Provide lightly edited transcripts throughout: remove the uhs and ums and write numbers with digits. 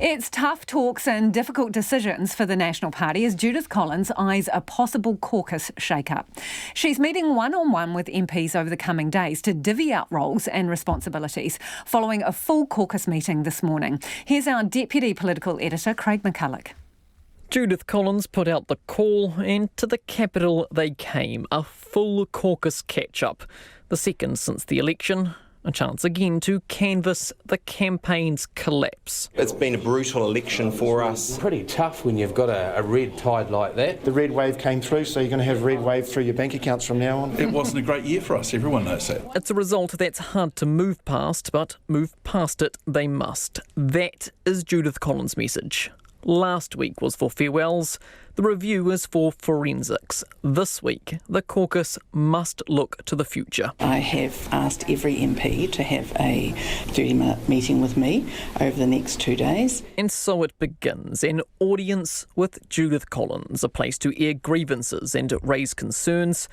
It's tough talks and difficult decisions for the National Party as Judith Collins eyes a possible caucus shake-up. She's meeting one-on-one with MPs over the coming days to divvy out roles and responsibilities, following a full caucus meeting this morning. Here's our Deputy Political Editor, Craig McCulloch. Judith Collins put out the call, and to the capital they came, a full caucus catch-up, the second since the election. A chance again to canvass the campaign's collapse. It's been a brutal election for us. Pretty tough when you've got a red tide like that. The red wave came through, so you're going to have red wave through your bank accounts from now on. It wasn't a great year for us, everyone knows that. It's a result that's hard to move past, but move past it they must. That is Judith Collins' message. Last week was for farewells, the review is for forensics. This week, the caucus must look to the future. I have asked every MP to have a 30-minute meeting with me over the next 2 days. And so it begins, an audience with Judith Collins, a place to air grievances and raise concerns.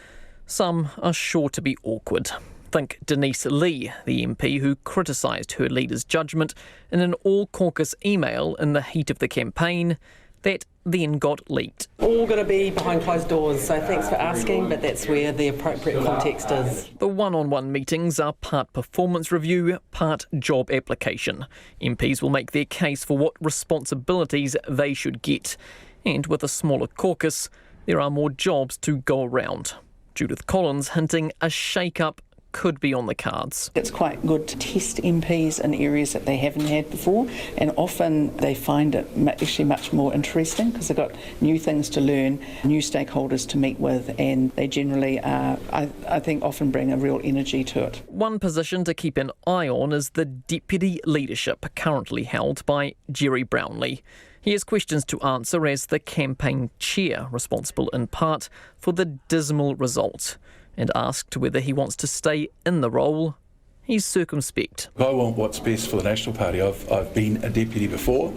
Some are sure to be awkward. Think Denise Lee, the MP who criticised her leader's judgment in an all-caucus email in the heat of the campaign that then got leaked. All going to be behind closed doors, so thanks for asking, but that's where the appropriate context is. The one-on-one meetings are part performance review, part job application. MPs will make their case for what responsibilities they should get. And with a smaller caucus, there are more jobs to go around. Judith Collins hinting a shake-up could be on the cards. It's quite good to test MPs in areas that they haven't had before, and often they find it actually much more interesting because they've got new things to learn, new stakeholders to meet with, and they generally are, I think, often bring a real energy to it. One position to keep an eye on is the deputy leadership currently held by Jerry Brownlee. He has questions to answer as the campaign chair, responsible in part for the dismal result. And asked whether he wants to stay in the role, he's circumspect. I want what's best for the National Party. I've been a deputy before,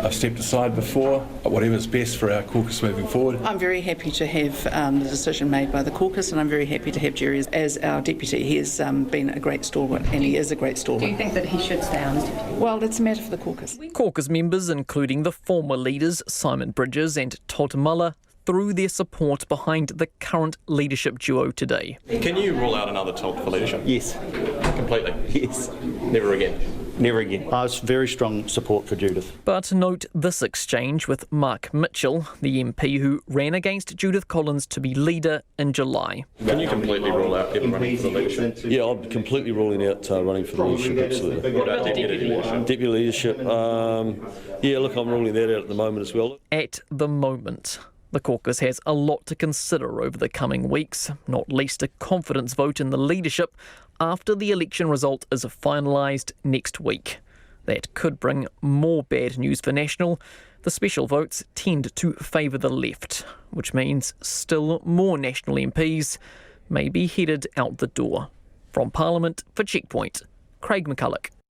I've stepped aside before, whatever's best for our caucus moving forward. I'm very happy to have the decision made by the caucus, and I'm very happy to have Jerry as our deputy. He has been a great stalwart, and he is a great stalwart. Do you think that he should stay on as deputy? Well, it's a matter for the caucus. Caucus members, including the former leaders Simon Bridges and Todd Muller, threw their support behind the current leadership duo today. Can you rule out another tilt for leadership? Yes. Completely? Yes. Never again? Never again. It's very strong support for Judith. But note this exchange with Mark Mitchell, the MP who ran against Judith Collins to be leader in July. Can you completely rule out ever running for the leadership? Yeah, I'm completely ruling out running for the leadership, absolutely. What about deputy leadership? Deputy leadership, yeah, look, I'm ruling that out at the moment as well. At the moment. The caucus has a lot to consider over the coming weeks, not least a confidence vote in the leadership after the election result is finalised next week. That could bring more bad news for National. The special votes tend to favour the left, which means still more National MPs may be headed out the door. From Parliament for Checkpoint, Craig McCulloch.